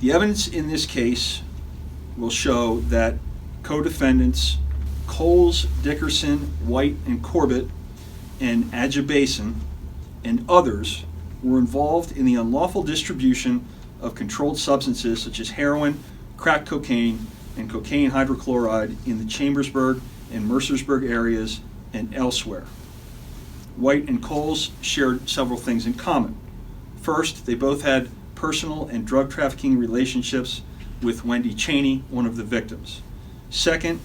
The evidence in this case will show that co-defendants Coles, Dickerson, White, and Corbett, and Adjabason, and others were involved in the unlawful distribution of controlled substances such as heroin, crack cocaine, and cocaine hydrochloride in the Chambersburg and Mercersburg areas and elsewhere. White and Coles shared several things in common. First, they both had personal and drug trafficking relationships with Wendy Chaney, one of the victims. Second,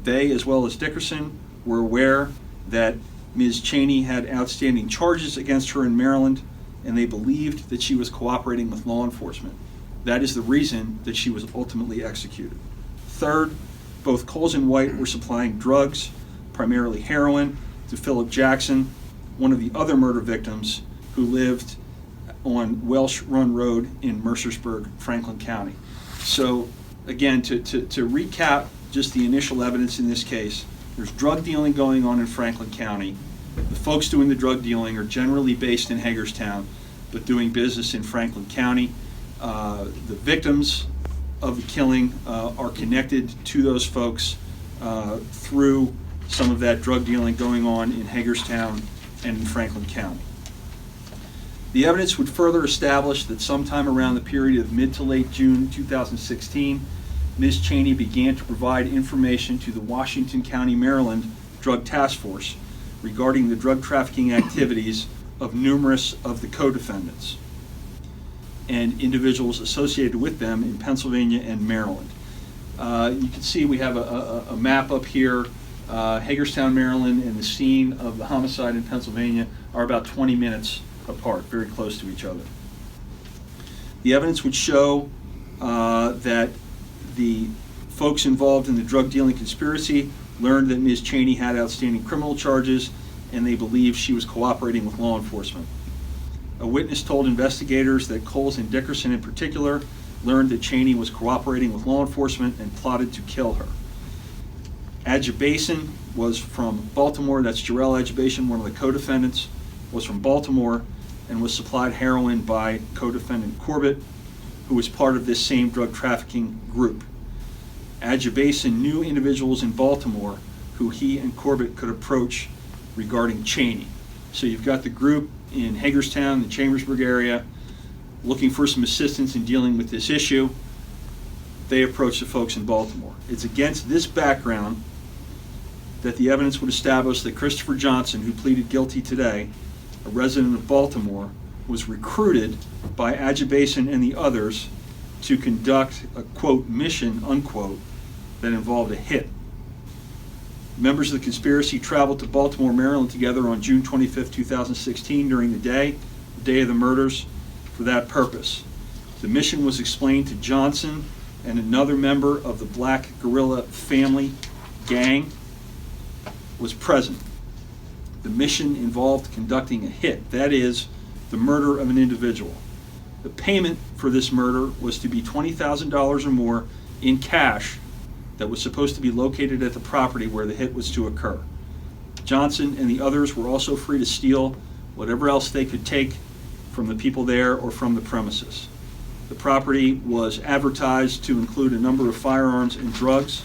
they, as well as Dickerson, were aware that Ms. Chaney had outstanding charges against her in Maryland, and they believed that she was cooperating with law enforcement. That is the reason that she was ultimately executed. Third, both Coles and White were supplying drugs, primarily heroin, to Philip Jackson, one of the other murder victims who lived on Welsh Run Road in Mercersburg, Franklin County. So again, to recap just the initial evidence in this case, there's drug dealing going on in Franklin County. The folks doing the drug dealing are generally based in Hagerstown, but doing business in Franklin County. The victims of the killing are connected to those folks through some of that drug dealing going on in Hagerstown and in Franklin County. The evidence would further establish that sometime around the period of mid to late June 2016, Ms. Chaney began to provide information to the Washington County, Maryland Drug Task Force regarding the drug trafficking activities of numerous of the co-defendants and individuals associated with them in Pennsylvania and Maryland. You can see we have a map up here. Hagerstown, Maryland, and the scene of the homicide in Pennsylvania are about 20 minutes apart, very close to each other. The evidence would show that the folks involved in the drug dealing conspiracy learned that Ms. Chaney had outstanding criminal charges, and they believed she was cooperating with law enforcement. A witness told investigators that Coles and Dickerson in particular learned that Chaney was cooperating with law enforcement and plotted to kill her. Adjabason was from Baltimore. That's Jarrell Adjabason, one of the co-defendants, was from Baltimore and was supplied heroin by co-defendant Corbett, who was part of this same drug trafficking group. Adjabason knew individuals in Baltimore who he and Corbett could approach regarding Chaney. So you've got the group in Hagerstown, the Chambersburg area, looking for some assistance in dealing with this issue. They approached the folks in Baltimore. It's against this background that the evidence would establish that Christopher Johnson, who pleaded guilty today, a resident of Baltimore, was recruited by Adjabason and the others to conduct a, quote, mission, unquote, that involved a hit. Members of the conspiracy traveled to Baltimore, Maryland together on June 25, 2016 during the day of the murders, for that purpose. The mission was explained to Johnson and another member of the Black Guerrilla family gang was present. The mission involved conducting a hit, that is, the murder of an individual. The payment for this murder was to be $20,000 or more in cash that was supposed to be located at the property where the hit was to occur. Johnson and the others were also free to steal whatever else they could take from the people there or from the premises. The property was advertised to include a number of firearms and drugs.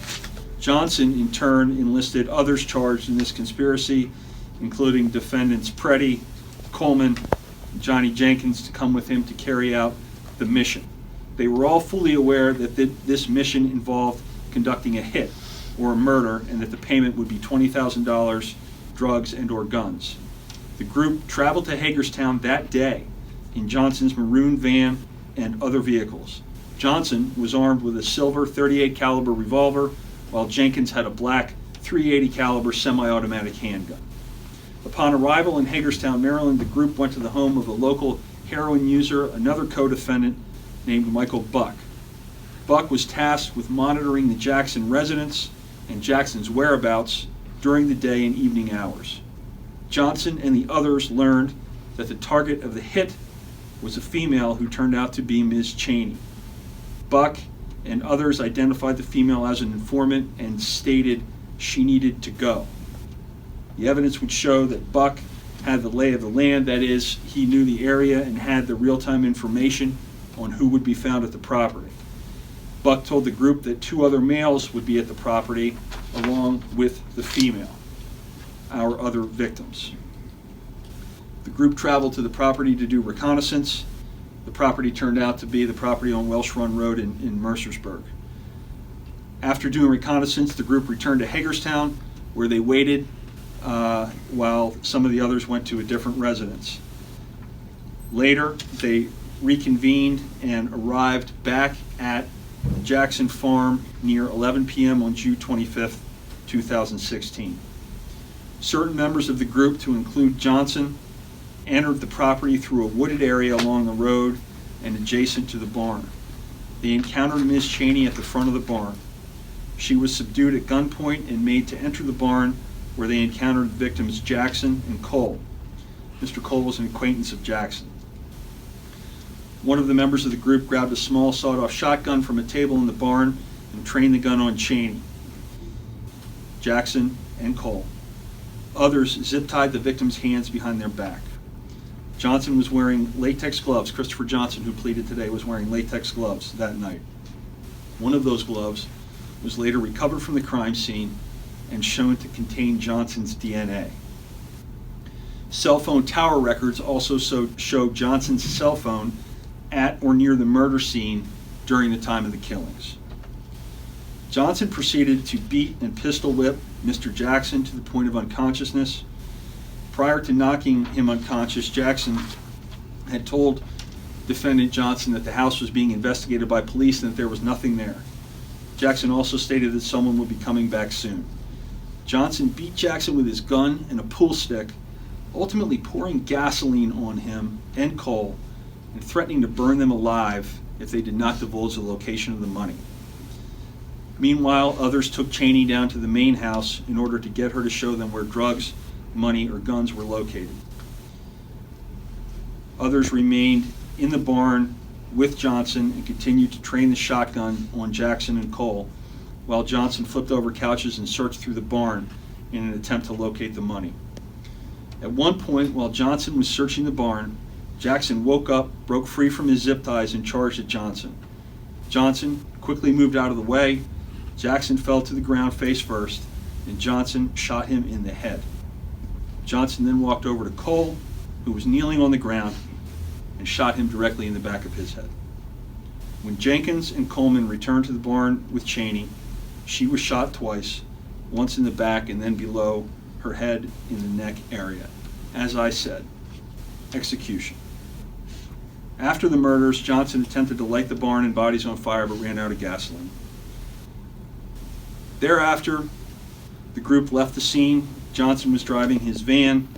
Johnson, in turn, enlisted others charged in this conspiracy, including defendants Preddy, Coleman, and Johnny Jenkins, to come with him to carry out the mission. They were all fully aware that this mission involved conducting a hit or a murder, and that the payment would be $20,000, drugs and or guns. The group traveled to Hagerstown that day in Johnson's maroon van and other vehicles. Johnson was armed with a silver .38 caliber revolver, while Jenkins had a black .380 caliber semi-automatic handgun. Upon arrival in Hagerstown, Maryland, the group went to the home of a local heroin user, another co-defendant named Michael Buck. Buck was tasked with monitoring the Jackson residence and Jackson's whereabouts during the day and evening hours. Johnson and the others learned that the target of the hit was a female who turned out to be Ms. Chaney. Buck and others identified the female as an informant and stated she needed to go. The evidence would show that Buck had the lay of the land, that is, he knew the area and had the real-time information on who would be found at the property. Buck told the group that 2 other males would be at the property along with the female, our other victims. The group traveled to the property to do reconnaissance. The property turned out to be the property on Welsh Run Road in Mercersburg. After doing reconnaissance, the group returned to Hagerstown, where they waited while some of the others went to a different residence. Later, they reconvened and arrived back at Jackson Farm near 11 p.m. on June 25th, 2016. Certain members of the group, to include Johnson, entered the property through a wooded area along the road and adjacent to the barn. They encountered Ms. Cheney at the front of the barn. She was subdued at gunpoint and made to enter the barn, where they encountered victims Jackson and Cole. Mr. Cole was an acquaintance of Jackson. One of the members of the group grabbed a small sawed-off shotgun from a table in the barn and trained the gun on Cheney, Jackson, and Cole. Others zip-tied the victims' hands behind their back. Johnson was wearing latex gloves. Christopher Johnson, who pleaded today, was wearing latex gloves that night. One of those gloves was later recovered from the crime scene and shown to contain Johnson's DNA. Cell phone tower records also showed Johnson's cell phone at or near the murder scene during the time of the killings. Johnson proceeded to beat and pistol whip Mr. Jackson to the point of unconsciousness. Prior to knocking him unconscious, Jackson had told defendant Johnson that the house was being investigated by police and that there was nothing there. Jackson also stated that someone would be coming back soon. Johnson beat Jackson with his gun and a pool stick, ultimately pouring gasoline on him and Cole and threatening to burn them alive if they did not divulge the location of the money. Meanwhile, others took Cheney down to the main house in order to get her to show them where drugs, money, or guns were located. Others remained in the barn with Johnson and continued to train the shotgun on Jackson and Cole, while Johnson flipped over couches and searched through the barn in an attempt to locate the money. At one point, while Johnson was searching the barn, Jackson woke up, broke free from his zip ties, and charged at Johnson. Johnson quickly moved out of the way. Jackson fell to the ground face first, and Johnson shot him in the head. Johnson then walked over to Cole, who was kneeling on the ground, and shot him directly in the back of his head. When Jenkins and Coleman returned to the barn with Cheney, she was shot twice, once in the back and then below her head in the neck area. As I said, execution. After the murders, Johnson attempted to light the barn and bodies on fire but ran out of gasoline. Thereafter, the group left the scene. Johnson was driving his van